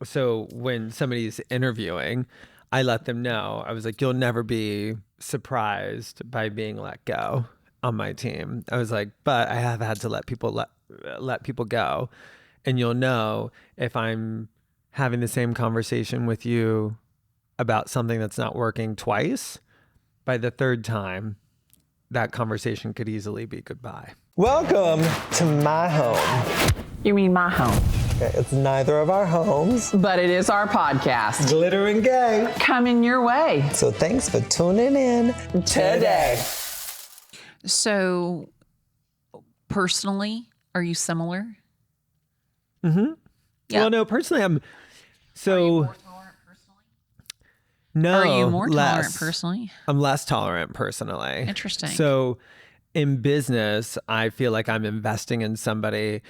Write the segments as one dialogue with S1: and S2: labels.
S1: So when somebody's interviewing, I let them know. I was like, you'll never be surprised by being let go on my team. I was like, but I have had to let people go, and you'll know if I'm having the same conversation with you about something that's not working twice. By the third time, that conversation could easily be goodbye. Welcome to my home.
S2: You mean my home?
S1: Okay, it's neither of our homes.
S2: But it is our podcast.
S1: Glitter and Gay.
S2: Coming your way.
S1: So thanks for tuning in today.
S3: So, personally, are you similar?
S1: Mm-hmm.
S3: Yeah.
S1: Well, no, personally, I'm...
S3: Are you
S1: So,
S3: more tolerant personally?
S1: no,
S3: Are you more tolerant
S1: less.
S3: personally?
S1: I'm less tolerant personally.
S3: Interesting.
S1: So, in business, I feel like I'm investing in somebody.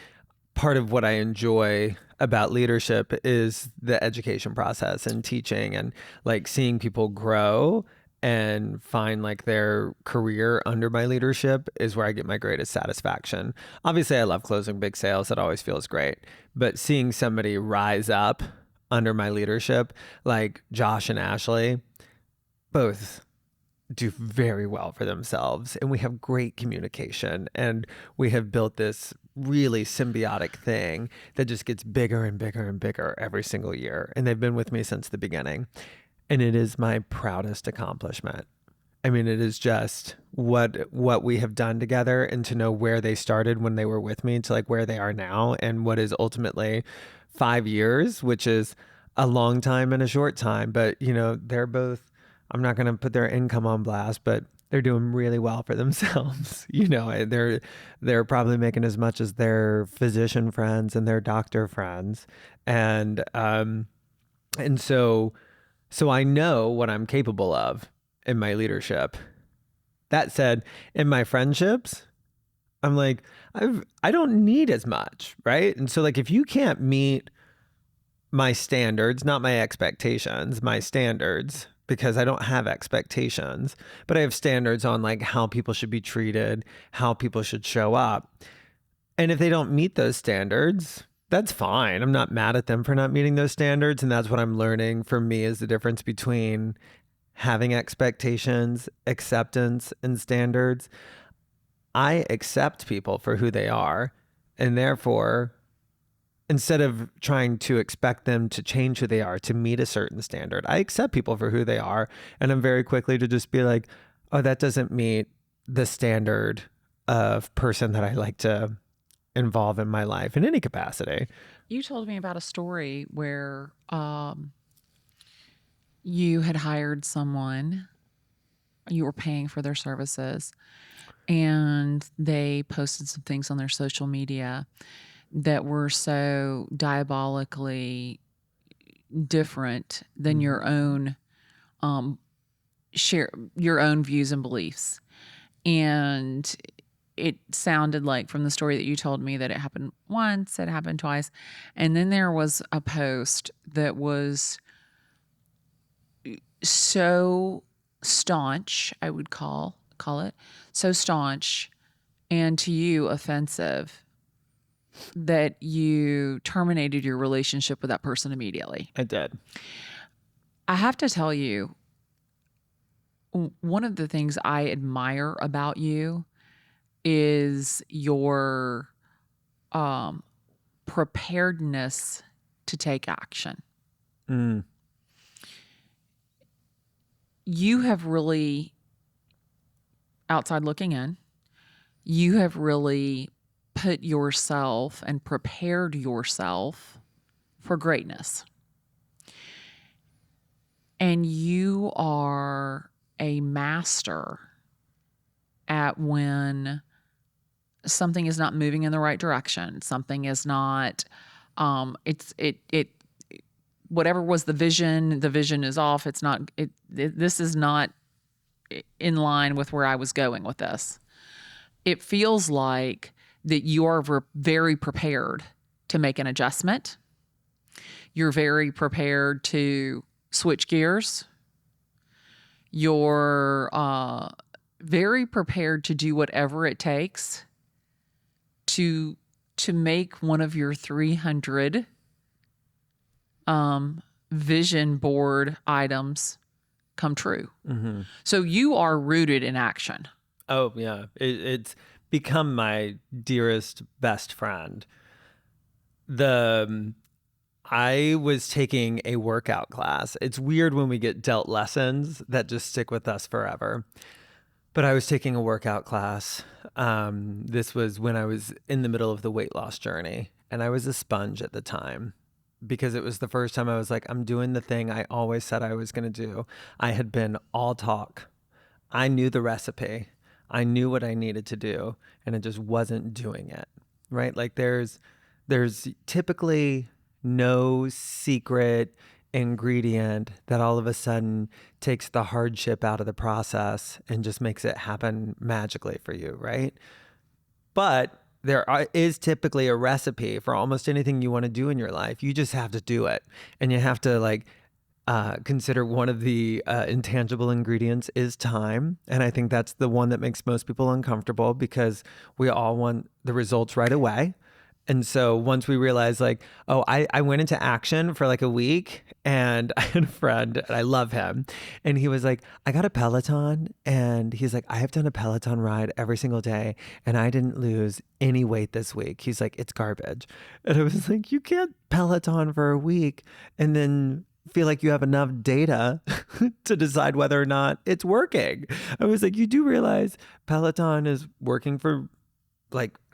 S1: Part of what I enjoy about leadership is the education process and teaching and like seeing people grow and find like their career under my leadership is where I get my greatest satisfaction. Obviously, I love closing big sales. That always feels great. But seeing somebody rise up under my leadership, like Josh and Ashley, both do very well for themselves, and we have great communication, and we have built this really symbiotic thing that just gets bigger and bigger and bigger every single year. And they've been with me since the beginning, and it is my proudest accomplishment. I mean, it is just what we have done together, and to know where they started when they were with me to like where they are now, and what is ultimately 5 years, which is a long time and a short time. But you know, they're both, I'm not going to put their income on blast, but they're doing really well for themselves. You know, they're probably making as much as their physician friends and their doctor friends. And so I know what I'm capable of in my leadership. That said, in my friendships, I'm like, I don't need as much, right? And so like, if you can't meet my standards, not my expectations, my standards, because I don't have expectations, but I have standards on like how people should be treated, how people should show up. And if they don't meet those standards, that's fine. I'm not mad at them for not meeting those standards. And that's what I'm learning for me is the difference between having expectations, acceptance, and standards. I accept people for who they are, and therefore, instead of trying to expect them to change who they are to meet a certain standard, I accept people for who they are. And I'm very quickly to just be like, oh, that doesn't meet the standard of person that I like to involve in my life in any capacity.
S3: You told me about a story where you had hired someone, you were paying for their services, and they posted some things on their social media that were so diabolically different than your own your own views and beliefs. And it sounded like from the story that you told me that it happened once, it happened twice. And then there was a post that was so staunch, I would call it, so staunch and to you offensive that you terminated your relationship with that person immediately.
S1: I did.
S3: I have to tell you, one of the things I admire about you is your preparedness to take action.
S1: Mm.
S3: You have really, outside looking in, you have really put yourself and prepared yourself for greatness. And you are a master at when something is not moving in the right direction. Something is not, whatever was the vision is off. It's not, this is not in line with where I was going with this. It feels like that you are very prepared to make an adjustment. You're very prepared to switch gears. You're very prepared to do whatever it takes to make one of your 300 vision board items come true. So you are rooted in action.
S1: Oh, yeah. It's become my dearest best friend. I was taking a workout class. It's weird when we get dealt lessons that just stick with us forever. But I was taking a workout class. This was when I was in the middle of the weight loss journey, and I was a sponge at the time because it was the first time I was like, I'm doing the thing I always said I was going to do. I had been all talk. I knew the recipe. I knew what I needed to do, and it just wasn't doing it, right? Like there's typically no secret ingredient that all of a sudden takes the hardship out of the process and just makes it happen magically for you, right? But is typically a recipe for almost anything you want to do in your life. You just have to do it, and you have to consider one of the intangible ingredients is time. And I think that's the one that makes most people uncomfortable because we all want the results right away. And so once we realized I went into action for like a week, and I had a friend and I love him. And he was like, I got a Peloton, and he's like, I have done a Peloton ride every single day and I didn't lose any weight this week. He's like, it's garbage. And I was like, you can't Peloton for a week and then feel like you have enough data to decide whether or not it's working. I was like, you do realize Peloton is working for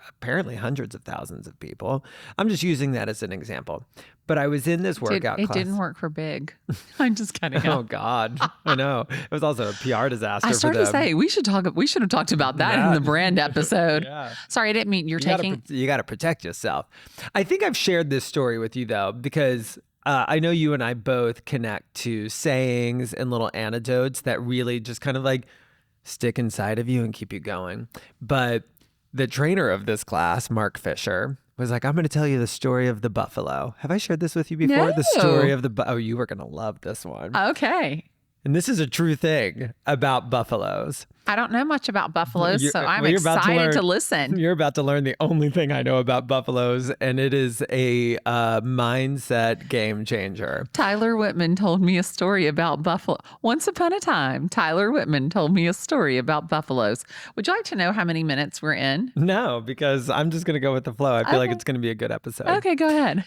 S1: apparently hundreds of thousands of people. I'm just using that as an example. But I was in this workout class.
S3: It didn't work for Big. I'm just kidding.
S1: Oh God, I know. It was also a PR disaster.
S3: I started to say we should have talked about that in the brand episode.
S1: Yeah.
S3: Sorry, I didn't mean you
S1: got to protect yourself. I think I've shared this story with you though, because I know you and I both connect to sayings and little anecdotes that really just kind of stick inside of you and keep you going. But the trainer of this class, Mark Fisher, was like, I'm going to tell you the story of the buffalo. Have I shared this with you before?
S3: No.
S1: The story of oh, you were going to love this one.
S3: Okay.
S1: And this is a true thing about buffaloes.
S3: I don't know much about buffaloes, so I'm excited to listen.
S1: You're about to learn the only thing I know about buffaloes, and it is a mindset game changer.
S3: Tyler Whitman told me a story about buffalo. Once upon a time, Tyler Whitman told me a story about buffaloes. Would you like to know how many minutes we're in?
S1: No, because I'm just going to go with the flow. I feel like it's going to be a good episode.
S3: Okay, go ahead.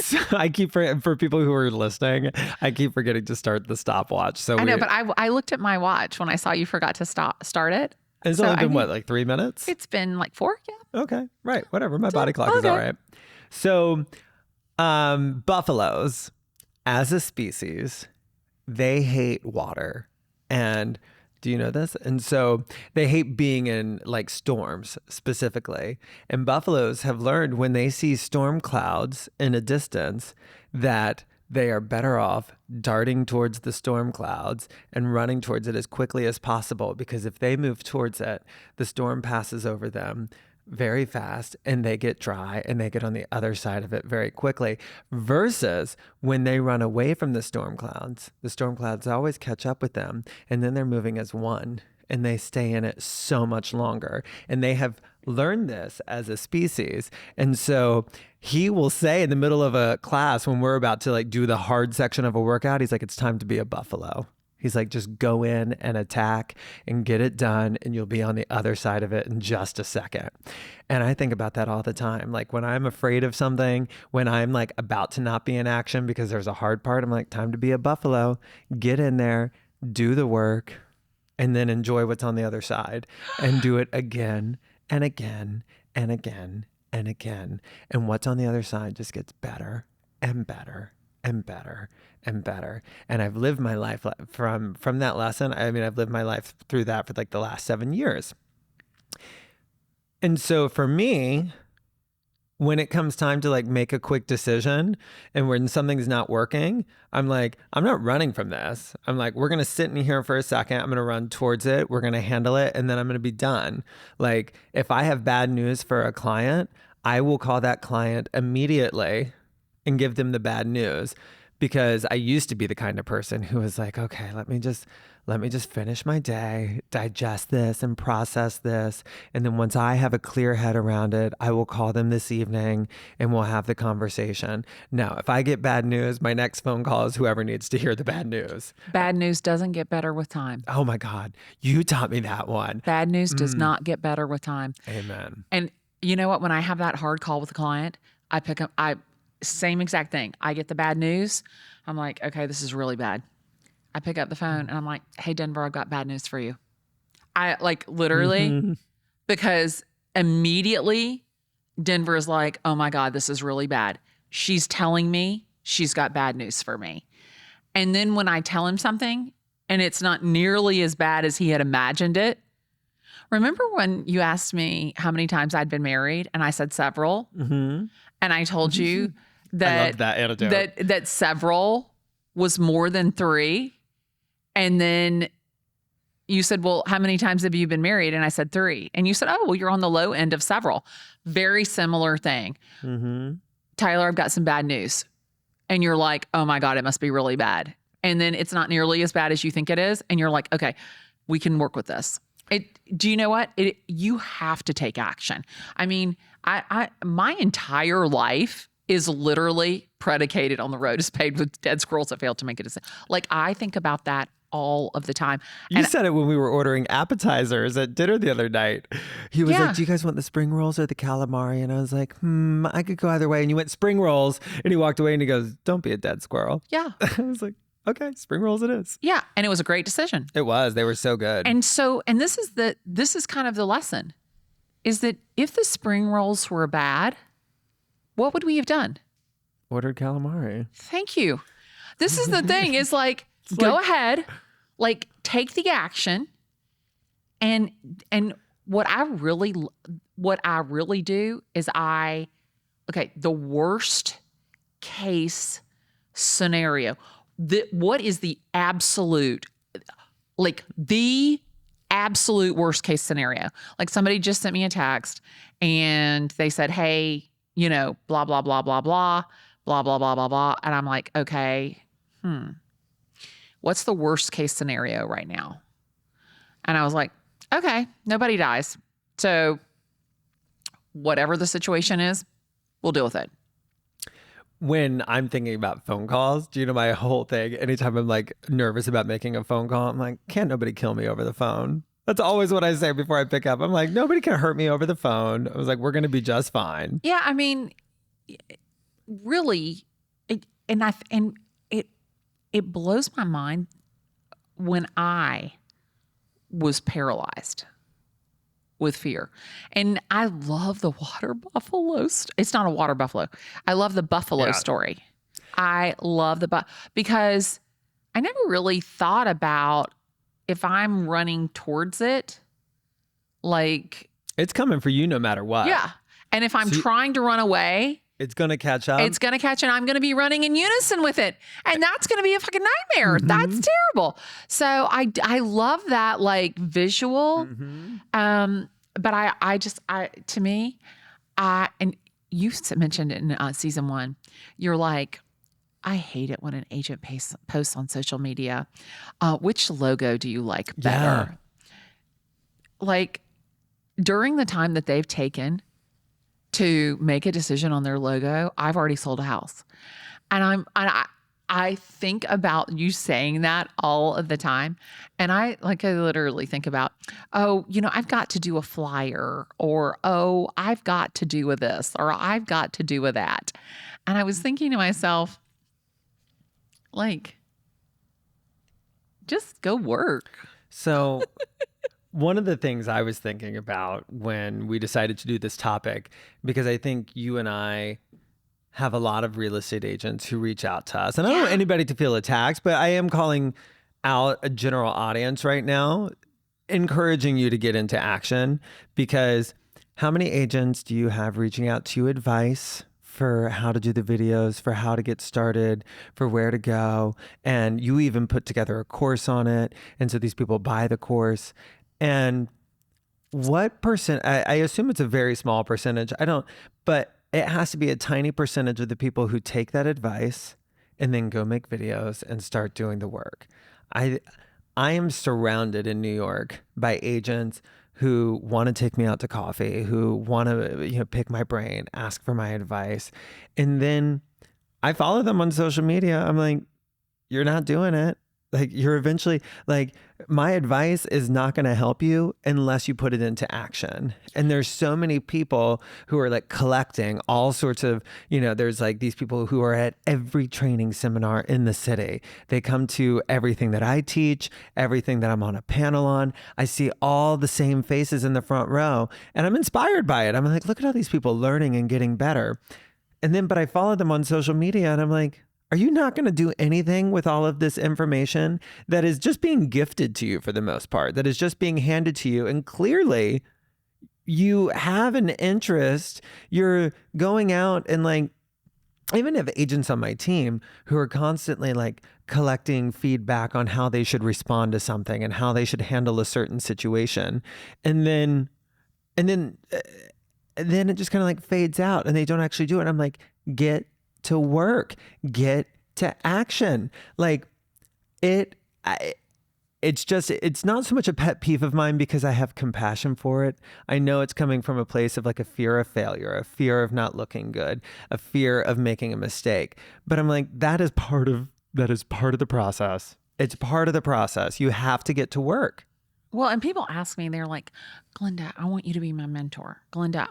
S1: So I keep for people who are listening, I keep forgetting to start the stopwatch. So
S3: I know, but I looked at my watch when I saw you forgot to start it.
S1: It's only been 3 minutes?
S3: It's been 4, yeah.
S1: Okay, right, whatever. My body clock is all right. So, buffaloes, as a species, they hate water. And do you know this? And so they hate being in storms specifically. And buffaloes have learned when they see storm clouds in a distance that they are better off darting towards the storm clouds and running towards it as quickly as possible, because if they move towards it, the storm passes over them very fast and they get dry and they get on the other side of it very quickly. Versus when they run away from the storm clouds always catch up with them, and then they're moving as one and they stay in it so much longer. And they have learned this as a species. And so he will say in the middle of a class when we're about to do the hard section of a workout, he's like, it's time to be a buffalo. He's like, just go in and attack and get it done, and you'll be on the other side of it in just a second. And I think about that all the time. When I'm afraid of something, when I'm about to not be in action because there's a hard part, I'm like, time to be a buffalo. Get in there, do the work, and then enjoy what's on the other side, and do it again and again and again and again. And what's on the other side just gets better and better and better and better. And I've lived my life from that lesson. I mean, I've lived my life through that for the last 7 years. And so for me, when it comes time to make a quick decision and when something's not working, I'm like, I'm not running from this. I'm like, we're going to sit in here for a second. I'm going to run towards it. We're going to handle it. And then I'm going to be done. If I have bad news for a client, I will call that client immediately and give them the bad news, because I used to be the kind of person who was like, okay, let me just finish my day, digest this and process this. And then once I have a clear head around it, I will call them this evening and we'll have the conversation. Now, if I get bad news, my next phone call is whoever needs to hear the bad news.
S3: Bad news doesn't get better with time.
S1: Oh my God. You taught me that one.
S3: Bad news does not get better with time.
S1: Amen.
S3: And you know what? When I have that hard call with a client, same exact thing. I get the bad news. I'm like, okay, this is really bad. I pick up the phone and I'm like, hey, Denver, I've got bad news for you. I like literally, because immediately Denver is like, oh my God, this is really bad. She's telling me she's got bad news for me. And then when I tell him something and it's not nearly as bad as he had imagined it. Remember when you asked me how many times I'd been married and I said several? And I told you that
S1: I love that anecdote.
S3: that several was more than 3. And then you said, well, how many times have you been married? And I said 3. And you said, oh, well, you're on the low end of several. Very similar thing. Tyler, I've got some bad news. And you're like, oh my God, it must be really bad. And then it's not nearly as bad as you think it is. And you're like, okay, we can work with this. Do you know what? You have to take action. I mean, my entire life is literally predicated on the road is paved with dead squirrels that failed to make a decision. Like, I think about that all of the time.
S1: You said it when we were ordering appetizers at dinner the other night. He was like, do you guys want the spring rolls or the calamari? And I was like, I could go either way. And you went spring rolls. And he walked away and he goes, don't be a dead squirrel.
S3: Yeah.
S1: I was like, okay, spring rolls it is.
S3: Yeah. And it was a great decision.
S1: It was. They were so good.
S3: And this is kind of the lesson, is that if the spring rolls were bad, what would we have done?
S1: Ordered calamari.
S3: Thank you. This is the thing, is like, go ahead, like take the action. And what I really do is the worst case scenario. What is the absolute worst case scenario? Like, somebody just sent me a text and they said, hey, blah, blah, blah, blah, blah, blah, blah, blah, blah, blah. And I'm like, okay, what's the worst case scenario right now? And I was like, okay, nobody dies. So whatever the situation is, we'll deal with it.
S1: When I'm thinking about phone calls, do you know my whole thing? Anytime I'm like nervous about making a phone call, I'm like, can't nobody kill me over the phone? That's always what I say before I pick up. I'm like, nobody can hurt me over the phone. I was like, we're going to be just fine.
S3: Yeah, I mean, really, it blows my mind when I was paralyzed with fear. And I love the water buffalo. It's not a water buffalo. I love the buffalo story. I love because I never really thought about, if I'm running towards it, like,
S1: it's coming for you no matter what.
S3: Yeah. And if I'm trying to run away,
S1: it's going to catch up.
S3: It's going to catch, and I'm going to be running in unison with it. And that's going to be a fucking nightmare. That's terrible. So I love that, like, visual. But to me, and you mentioned it in season 1, you're like, I hate it when an agent posts on social media, which logo do you like better? Like, during the time that they've taken to make a decision on their logo, I've already sold a house. And I think about you saying that all of the time. And I literally think about, I've got to do a flyer, or, I've got to do with this, or I've got to do with that. And I was thinking to myself, like, just go work.
S1: So one of the things I was thinking about when we decided to do this topic, because I think you and I have a lot of real estate agents who reach out to us. And I don't want anybody to feel attacked, but I am calling out a general audience right now, encouraging you to get into action, because how many agents do you have reaching out to you advice for how to do the videos, for how to get started, for where to go? And you even put together a course on it. And so these people buy the course. And what percent, I assume it's a very small percentage. But it has to be a tiny percentage of the people who take that advice and then go make videos and start doing the work. I I am surrounded in New York by agents who want to take me out to coffee, who want to, pick my brain, ask for my advice. And then I follow them on social media. I'm like, you're not doing it. Like, you're eventually, like, my advice is not going to help you unless you put it into action. And there's so many people who are like collecting all sorts of, there's like these people who are at every training seminar in the city. They come to everything that I teach, everything that I'm on a panel on. I see all the same faces in the front row and I'm inspired by it. I'm like, look at all these people learning and getting better. And then, but I follow them on social media and I'm like, are you not going to do anything with all of this information that is just being gifted to you for the most part, that is just being handed to you? And clearly you have an interest. You're going out and like, I even have agents on my team who are constantly like collecting feedback on how they should respond to something and how they should handle a certain situation. And then it just kind of like fades out and they don't actually do it. I'm like, get to work, get to action. Like it's not so much a pet peeve of mine because I have compassion for it. I know it's coming from a place of like a fear of failure, a fear of not looking good, a fear of making a mistake. But I'm like, that is part of the process. It's part of the process. You have to get to work.
S3: Well, and people ask me, they're like, Glennda, I want you to be my mentor. Glennda,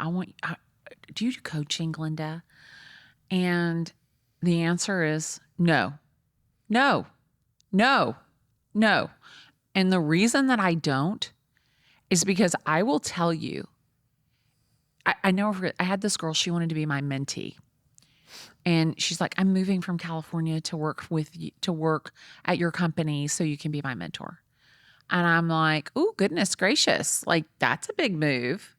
S3: do you do coaching, Glennda? And the answer is no, no, no, no. And the reason that I don't is because I will tell you, I know I had this girl, she wanted to be my mentee. And she's like, I'm moving from California to work with you, to work at your company so you can be my mentor. And I'm like, oh, goodness gracious. Like, that's a big move.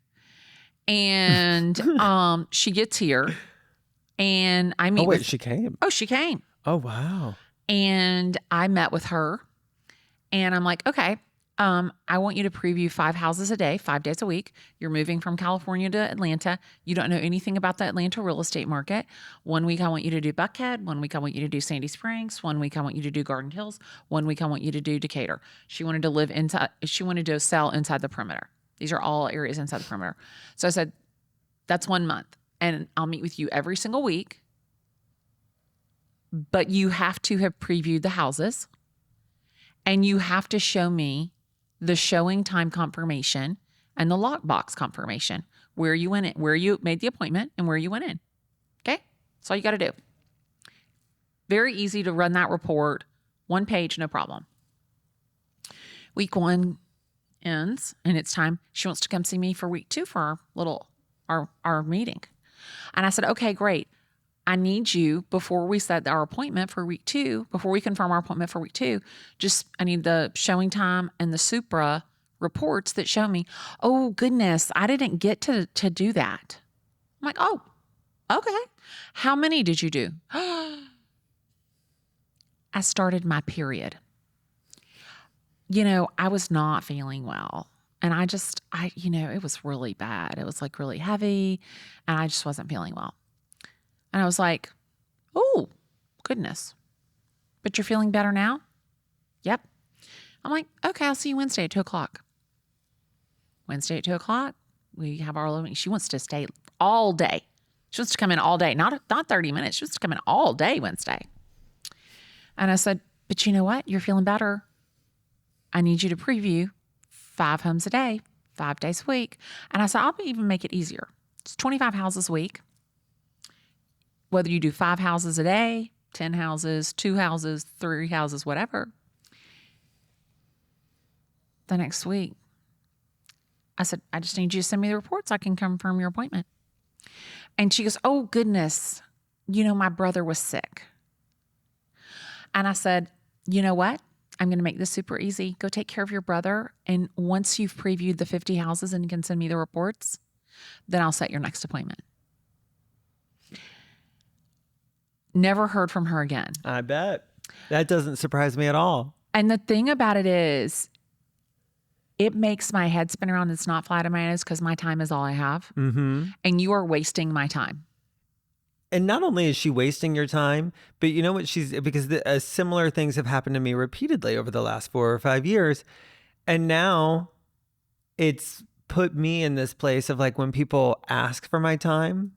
S3: And she gets here and I meet
S1: she came.
S3: Oh, she came.
S1: Oh, wow.
S3: And I met with her and I'm like, okay, I want you to preview 5 houses a day, 5 days a week. You're moving from California to Atlanta. You don't know anything about the Atlanta real estate market. 1 week, I want you to do Buckhead. 1 week, I want you to do Sandy Springs. 1 week, I want you to do Garden Hills. 1 week, I want you to do Decatur. She wanted to sell inside the perimeter. These are all areas inside the perimeter. So I said, that's 1 month. And I'll meet with you every single week. But you have to have previewed the houses. And you have to show me the showing time confirmation and the lockbox confirmation, where you went in, where you made the appointment and where you went in. Okay? That's all you got to do. Very easy to run that report. 1 page, no problem. Week 1 ends and it's time. She wants to come see me for week 2 for our meeting. And I said, okay, great. I need you, before we set our appointment for week 2, before we confirm our appointment for week 2, I need the showing time and the Supra reports that show me, oh goodness, I didn't get to do that. I'm like, oh, okay. How many did you do? I started my period. I was not feeling well. And it was really bad. It was like really heavy and I just wasn't feeling well. And I was like, oh, goodness. But you're feeling better now? Yep. I'm like, okay, I'll see you Wednesday at 2:00. Wednesday at 2:00, we have our living. She wants to stay all day. She wants to come in all day, not 30 minutes. She wants to come in all day Wednesday. And I said, but you know what? You're feeling better. I need you to preview 5 homes a day, 5 days a week. And I said, I'll even make it easier. It's 25 houses a week. Whether you do 5 houses a day, 10 houses, 2 houses, 3 houses, whatever. The next week, I said, I just need you to send me the reports. I can confirm your appointment. And she goes, oh, goodness. My brother was sick. And I said, you know what? I'm going to make this super easy. Go take care of your brother. And once you've previewed the 50 houses and you can send me the reports, then I'll set your next appointment. Never heard from her again.
S1: I bet. That doesn't surprise me at all.
S3: And the thing about it is, it makes my head spin around. It's not flat in my nose because my time is all I have. Mm-hmm. And you are wasting my time.
S1: And not only is she wasting your time, but you know what because similar things have happened to me repeatedly over the last 4 or 5 years. And now it's put me in this place of like when people ask for my time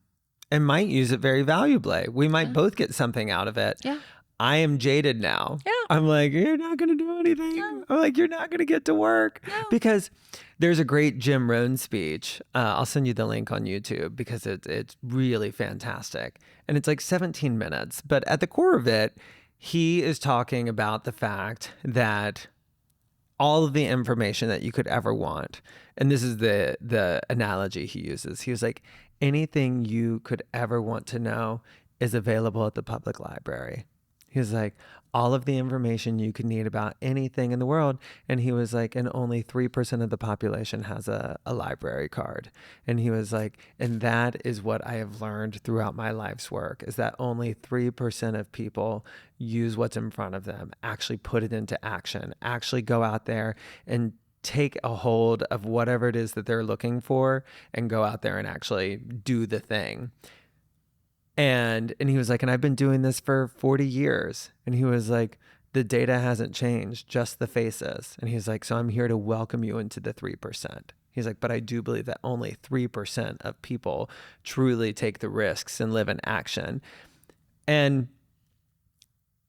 S1: and might use it very valuably, we might both get something out of it.
S3: Yeah.
S1: I am jaded now.
S3: Yeah.
S1: I'm like, you're not going to do anything.
S3: No.
S1: I'm like, you're not going to get to work.
S3: No.
S1: Because there's a great Jim Rohn speech. I'll send you the link on YouTube because it's really fantastic. And it's like 17 minutes. But at the core of it, he is talking about the fact that all of the information that you could ever want, and this is the analogy he uses. He was like, anything you could ever want to know is available at the public library. He was like, all of the information you could need about anything in the world. And he was like, and only 3% of the population has a library card. And he was like, and that is what I have learned throughout my life's work, is that only 3% of people use what's in front of them, actually put it into action, actually go out there and take a hold of whatever it is that they're looking for and go out there and actually do the thing. And he was like, and I've been doing this for 40 years. And he was like, the data hasn't changed, just the faces. And he's like, so I'm here to welcome you into the 3%. He's like, but I do believe that only 3% of people truly take the risks and live in action. And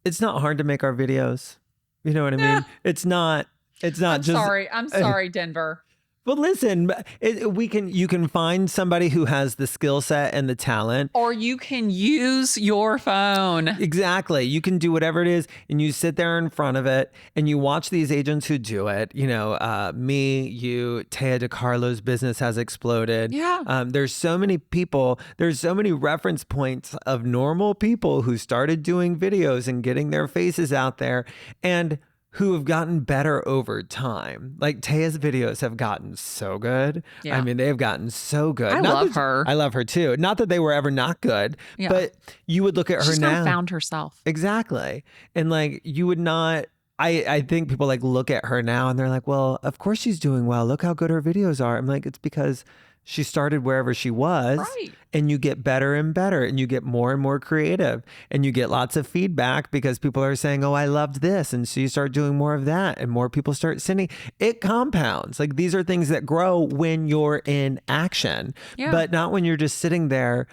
S1: it's not hard to make our videos. You know what I mean? It's not
S3: I'm
S1: just.
S3: I'm sorry, Denver.
S1: Well, listen, you can find somebody who has the skill set and the talent.
S3: Or you can use your phone.
S1: Exactly. You can do whatever it is, and you sit there in front of it and you watch these agents who do it. You know, me, you, Taya DeCarlo's business has exploded.
S3: Yeah.
S1: There's so many people, there's so many reference points of normal people who started doing videos and getting their faces out there and who have gotten better over time. Like Taya's videos have gotten so good.
S3: Yeah.
S1: I mean, they have gotten so good.
S3: I love her.
S1: I love her too. Not that they were ever not good,
S3: Yeah.
S1: but you would look at her
S3: She's
S1: now.
S3: kind of found herself.
S1: Exactly. And like, you would not, I think people like look at her now and they're like, well, of course she's doing well. Look how good her videos are. I'm like, it's because she started wherever she was.
S3: Right.
S1: And you get better and better and you get more and more creative and you get lots of feedback because people are saying, oh, I loved this. And so you start doing more of that and more people start sending. It compounds. Like these are things that grow when you're in action, but not when you're just sitting there,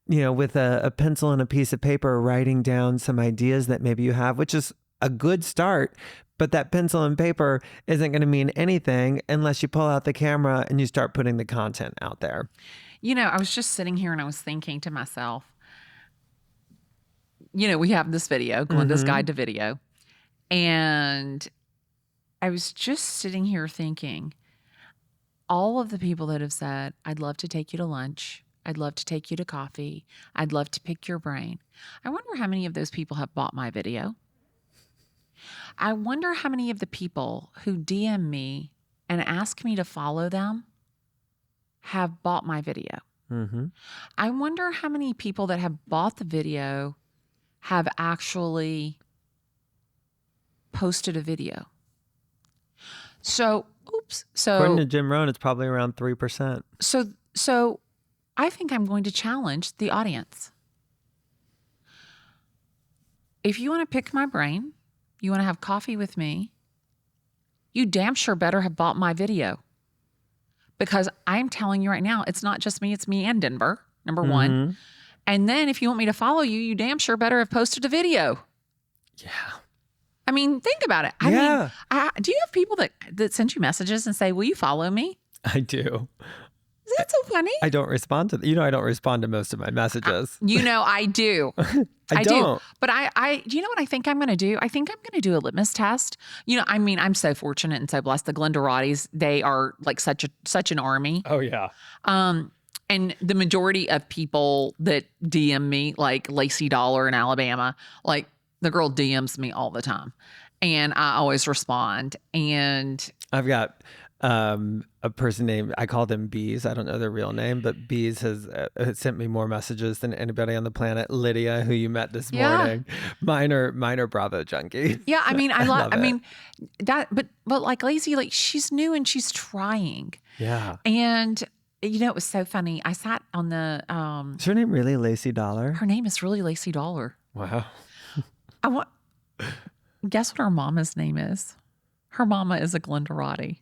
S1: you know, with a pencil and a piece of paper, writing down some ideas that maybe you have, which is a good start. But that pencil and paper isn't going to mean anything unless you pull out the camera and you start putting the content out there.
S3: You know, I was just sitting here and I was thinking to myself, you know, we have this video, Glenda's Guide to Video. And I was just sitting here thinking, all of the people that have said, I'd love to take you to lunch. I'd love to take you to coffee. I'd love to pick your brain. I wonder how many of those people have bought my video. I wonder how many of the people who DM me and ask me to follow them have bought my video.
S1: Mm-hmm.
S3: I wonder how many people that have bought the video have actually posted a video. So,
S1: According to Jim Rohn, it's probably around 3%.
S3: So I think I'm going to challenge the audience. If you want to pick my brain, you want to have coffee with me, you damn sure better have bought my video. Because I'm telling you right now, it's not just me, it's me and Denver, number one. And then if you want me to follow you, you damn sure better have posted a video.
S1: Yeah.
S3: I mean, think about it. I mean, do you have people that send you messages and say, will you follow me?
S1: I do.
S3: Is that so funny?
S1: I don't respond to, I don't respond to most of my messages.
S3: You know, I do.
S1: I don't.
S3: Do. But do you know what I think I'm going to do? I think I'm going to do a litmus test. You know, I mean, I'm so fortunate and so blessed. The Glendda they are like such an army.
S1: Oh, yeah.
S3: And the majority of people that DM me, like Lacey Dollar in Alabama, like the girl DMs me all the time. And I always respond. And
S1: I've got a person named, I call them Bees. I don't know their real name, but Bees has sent me more messages than anybody on the planet. Lydia, who you met this morning, mine are Bravo junkie.
S3: Yeah, I mean, I
S1: love
S3: mean that, but like Lacey, like she's new and she's trying.
S1: Yeah.
S3: And it was so funny. I sat on the,
S1: Is her name really Lacey Dollar?
S3: her name is really Lacey Dollar.
S1: Wow.
S3: I want, guess what her mama's name is? Her mama is a Glenda.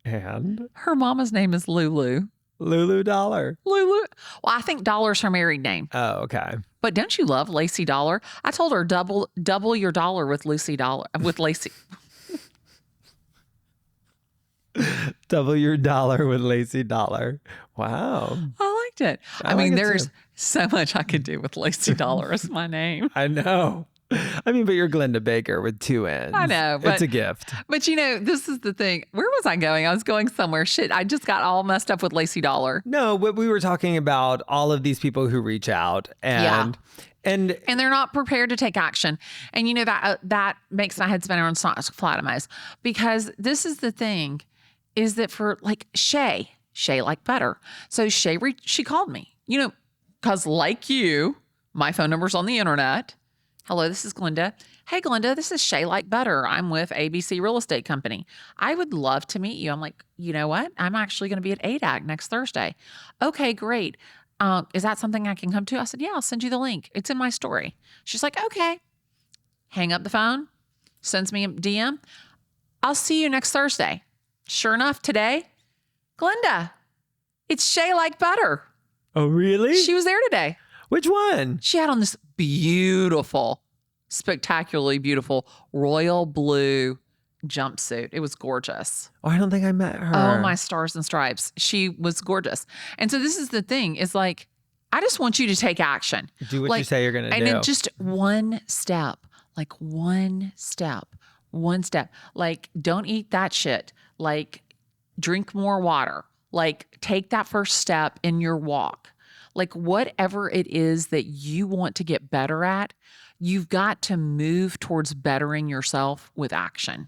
S1: And
S3: Her mama's name is Lulu.
S1: Lulu Dollar.
S3: Lulu. Well, I think Dollar's her married name.
S1: Oh, okay.
S3: But don't you love Lacey Dollar? I told her double your dollar with Lucy Dollar with Lacey.
S1: Double your dollar with Lacey Dollar. Wow.
S3: I liked it. I
S1: like
S3: mean,
S1: it
S3: there's
S1: too.
S3: so much I could do with Lacey Dollar as my name.
S1: I know. I mean, but you're Glenda Baker with 2 N's.
S3: I know, but
S1: it's a gift.
S3: But this is the thing. Where was I going? I was going somewhere. Shit, I just got all messed up with Lacey Dollar.
S1: No, but we were talking about all of these people who reach out and
S3: they're not prepared to take action. And that makes my head spin around flat because this is the thing is that for like Shay like better. So she called me, because like you, my phone number's on the internet. Hello, this is Glenda. Hey, Glenda, this is Shay Like Better. I'm with ABC Real Estate Company. I would love to meet you. I'm like, you know what? I'm actually going to be at ADAC next Thursday. Okay, great. Is that something I can come to? I said, yeah, I'll send you the link. It's in my story. She's like, okay. Hang up the phone, sends me a DM. I'll see you next Thursday. Sure enough, today, Glenda, it's Shay Like Better.
S1: Oh, really?
S3: She was there today.
S1: Which one?
S3: She had on this beautiful, spectacularly beautiful royal blue jumpsuit. It was gorgeous.
S1: Oh, I don't think I met her.
S3: Oh, my stars and stripes. She was gorgeous. And so this is the thing is like, I just want you to take action.
S1: Do what you say you're going to do.
S3: And then just one step, like one step. Like, don't eat that shit. Like, drink more water. Like, take that first step in your walk. Like, whatever it is that you want to get better at, you've got to move towards bettering yourself with action.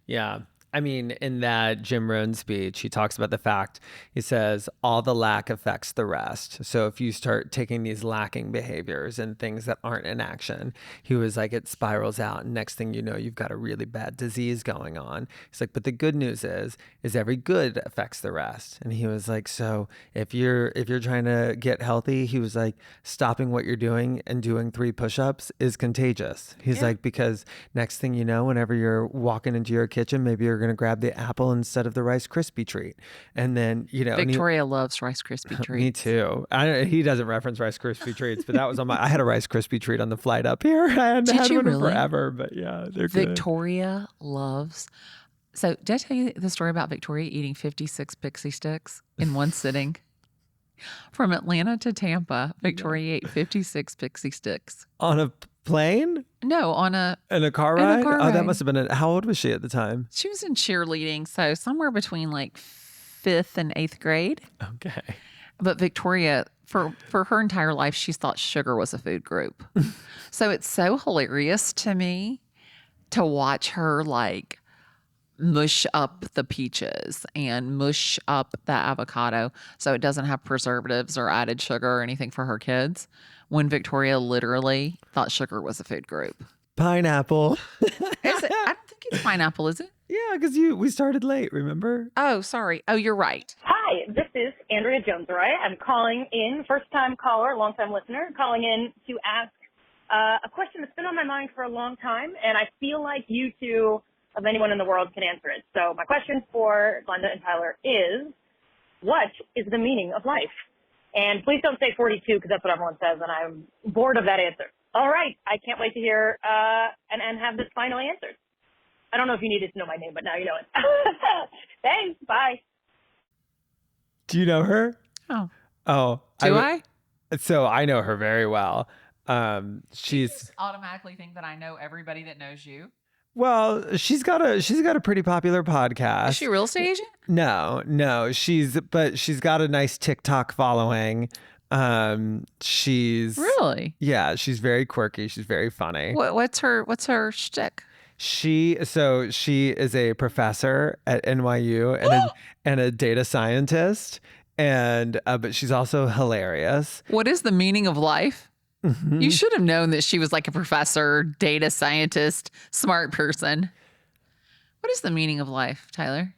S1: Yeah. I mean, in that Jim Rohn speech, he talks about the fact, he says, all the lack affects the rest. So if you start taking these lacking behaviors and things that aren't in action, he was like, it spirals out. And next thing you know, you've got a really bad disease going on. He's like, but the good news is every good affects the rest. And he was like, so if you're trying to get healthy, he was like, stopping what you're doing and doing 3 push-ups is contagious. He's like, because next thing you know, whenever you're walking into your kitchen, maybe you're going to grab the apple instead of the Rice Krispie treat. And then,
S3: Victoria loves Rice Krispie treats.
S1: Me too. He doesn't reference Rice Krispie treats, but that was on I had a Rice Krispie treat on the flight up here. I hadn't had one in forever, but yeah, they're good.
S3: Victoria loves. So did I tell you the story about Victoria eating 56 pixie sticks in one sitting? From Atlanta to Tampa, Victoria ate 56 pixie sticks.
S1: On a plane?
S3: No,
S1: in a car ride? Oh, that must have been how old was she at the time?
S3: She was in cheerleading, so somewhere between like 5th and 8th grade.
S1: Okay.
S3: But Victoria, for her entire life, she's thought sugar was a food group. So it's so hilarious to me to watch her like mush up the peaches and mush up the avocado so it doesn't have preservatives or added sugar or anything for her kids, when Victoria literally thought sugar was a food group.
S1: Pineapple.
S3: Is it? I don't think it's pineapple, is it?
S1: Yeah, because we started late, remember?
S3: Oh, sorry. Oh, you're right.
S4: Hi, this is Andrea Jones-Roy. I'm calling in, first-time caller, long-time listener, calling in to ask a question that's been on my mind for a long time, and I feel like you two, of anyone in the world, can answer it. So my question for Glenda and Tyler is, what is the meaning of life? And please don't say 42, because that's what everyone says, and I'm bored of that answer. All right, I can't wait to hear and have this finally answered. I don't know if you needed to know my name, but now you know it. Thanks, bye.
S1: Do you know her?
S3: Oh.
S1: Oh.
S3: Do I?
S1: So I know her very well. She's
S3: automatically think that I know everybody that knows you.
S1: Well, she's got a pretty popular podcast.
S3: Is she a real estate agent?
S1: No. She's got a nice TikTok following. She's
S3: really,
S1: yeah, she's very quirky. She's very funny.
S3: What's her shtick?
S1: She is a professor at NYU and a data scientist, and but she's also hilarious.
S3: What is the meaning of life?
S1: Mm-hmm.
S3: You should have known that she was like a professor, data scientist, smart person. What is the meaning of life, Tyler?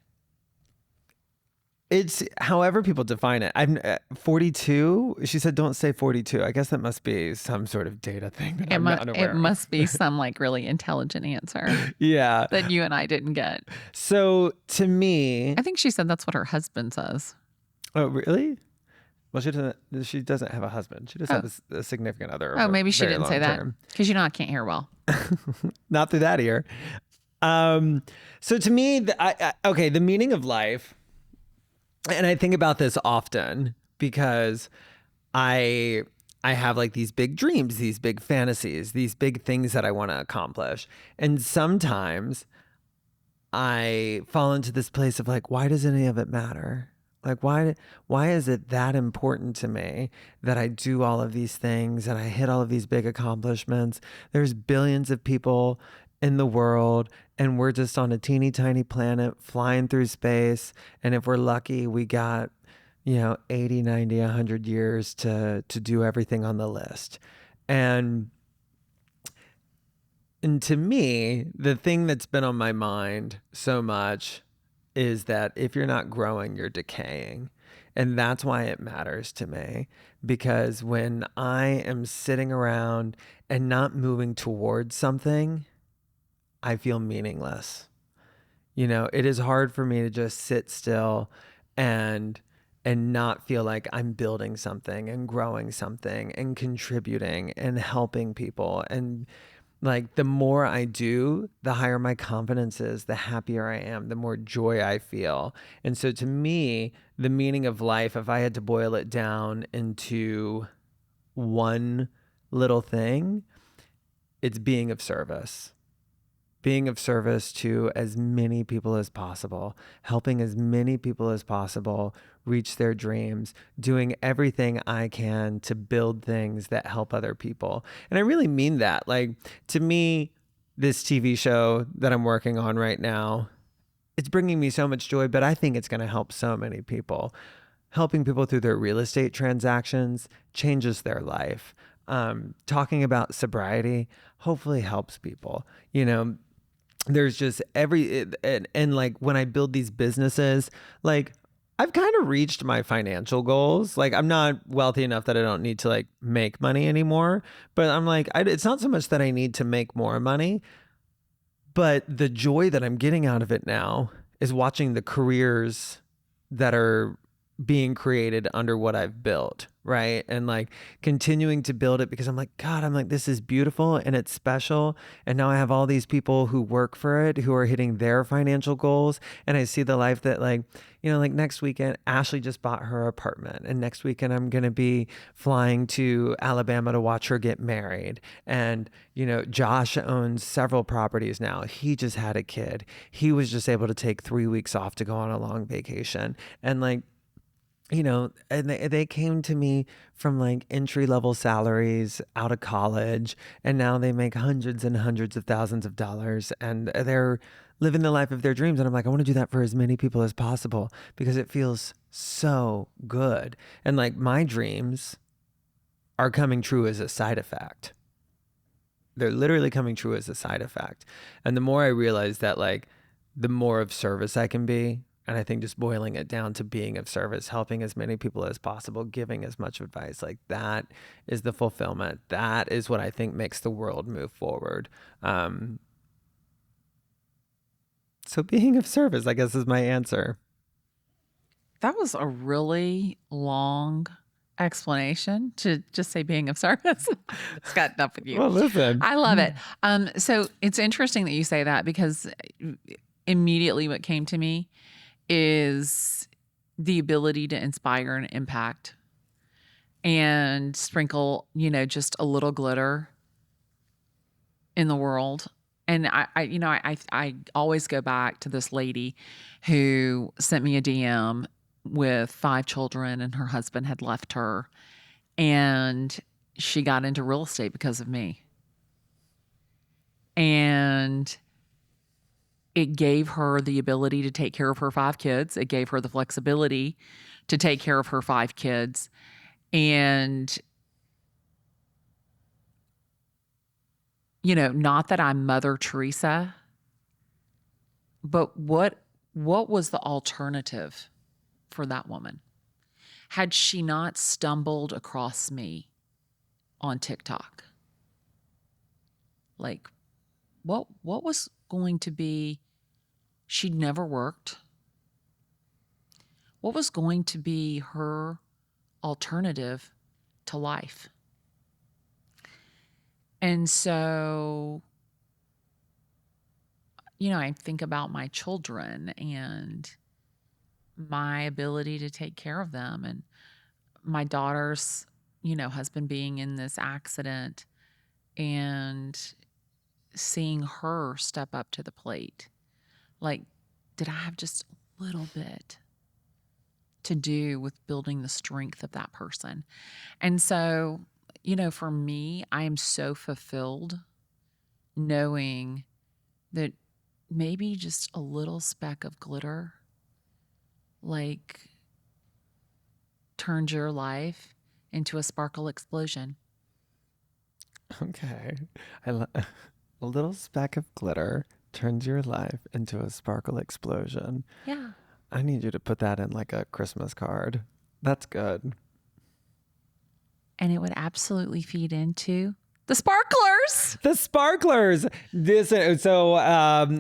S1: It's however people define it. I'm 42. She said, don't say 42. I guess that must be some sort of data thing that I'm not
S3: It
S1: aware of.
S3: must be some like really intelligent answer
S1: Yeah.
S3: that you and I didn't get.
S1: So to me,
S3: I think she said that's what her husband says.
S1: oh, really? Well, she doesn't. She doesn't have a husband. She does have a significant other.
S3: Oh,
S1: Over
S3: maybe she
S1: very
S3: didn't
S1: long
S3: say that
S1: term.
S3: because you know I can't hear well.
S1: Not through that ear. So to me, okay, the meaning of life, and I think about this often because I I have like these big dreams, these big fantasies, these big things that I want to accomplish, and sometimes I fall into this place of like, why does any of it matter? Like, why is it that important to me that I do all of these things and I hit all of these big accomplishments? There's billions of people in the world and we're just on a teeny tiny planet flying through space. And if we're lucky, we got, 80, 90, 100 years to do everything on the list. And and to me, the thing that's been on my mind so much is that if you're not growing, you're decaying. And that's why it matters to me. Because when I am sitting around and not moving towards something, I feel meaningless. It is hard for me to just sit still and not feel like I'm building something and growing something and contributing and helping people. And like the more I do, the higher my confidence is, the happier I am, the more joy I feel. And so to me, the meaning of life, if I had to boil it down into one little thing, it's being of service to as many people as possible, helping as many people as possible reach their dreams, doing everything I can to build things that help other people. And I really mean that. Like, to me, this TV show that I'm working on right now, it's bringing me so much joy, but I think it's going to help so many people. Helping people through their real estate transactions changes their life. Talking about sobriety hopefully helps people. There's just and like when I build these businesses, like I've kind of reached my financial goals. Like I'm not wealthy enough that I don't need to like make money anymore, but I'm like, it's not so much that I need to make more money, but the joy that I'm getting out of it now is watching the careers that are being created under what I've built, right? And like continuing to build it because I'm like, God, I'm like, this is beautiful and it's special. And now I have all these people who work for it who are hitting their financial goals. And I see the life that like next weekend, Ashley just bought her apartment. And next weekend, I'm going to be flying to Alabama to watch her get married. And, Josh owns several properties now. He just had a kid. He was just able to take 3 weeks off to go on a long vacation. And like, and they came to me from like entry level salaries out of college, and now they make hundreds and hundreds of thousands of dollars, and they're living the life of their dreams. And I'm like, I want to do that for as many people as possible because it feels so good. And like my dreams are coming true as a side effect. They're literally coming true as a side effect. And the more I realize that, like, the more of service I can be, and I think just boiling it down to being of service, helping as many people as possible, giving as much advice, like that is the fulfillment. That is what I think makes the world move forward. So being of service, I guess, is my answer.
S3: That was a really long explanation to just say being of service. It's got enough with you.
S1: Well, listen.
S3: I love it. So it's interesting that you say that because immediately what came to me is the ability to inspire and impact and sprinkle, just a little glitter in the world. And I always go back to this lady who sent me a DM with 5 children and her husband had left her, and she got into real estate because of me. And it gave her the ability to take care of her 5 kids. It gave her the flexibility to take care of her 5 kids. And, not that I'm Mother Teresa, but what was the alternative for that woman. Had she not stumbled across me on TikTok, like what was going to be, she'd never worked. What was going to be her alternative to life? And so, I think about my children and my ability to take care of them, and my daughter's, husband being in this accident, and seeing her step up to the plate. Like, did I have just a little bit to do with building the strength of that person? And so, for me, I am so fulfilled knowing that maybe just a little speck of glitter, like, turned your life into a sparkle explosion.
S1: Okay. A little speck of glitter turns your life into a sparkle explosion.
S3: Yeah.
S1: I need you to put that in like a Christmas card. That's good.
S3: And it would absolutely feed into the sparklers.
S1: The sparklers.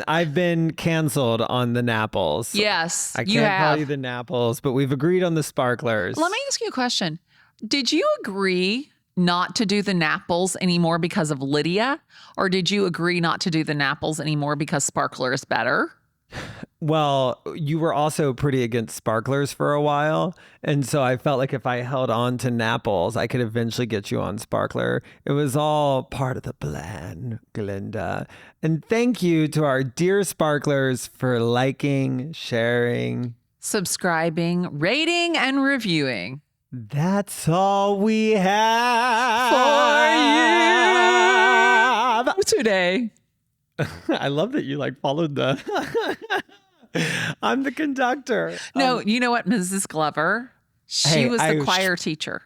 S1: I've been canceled on the Napples.
S3: Yes,
S1: I
S3: you
S1: can't call
S3: have.
S1: you the Napples, but we've agreed on the sparklers.
S3: Let me ask you a question. Did you agree not to do the Napples anymore because of Lydia? Or did you agree not to do the Napples anymore because sparkler is better?
S1: Well, you were also pretty against sparklers for a while. And so I felt like if I held on to Napples, I could eventually get you on sparkler. It was all part of the plan, Glennda. And thank you to our dear sparklers for liking, sharing,
S3: Subscribing, rating, and reviewing.
S1: That's all we have
S3: For you today.
S1: I love that you followed the I'm the conductor.
S3: No, you know what, Mrs. Glover? She was the
S1: I-
S3: choir teacher.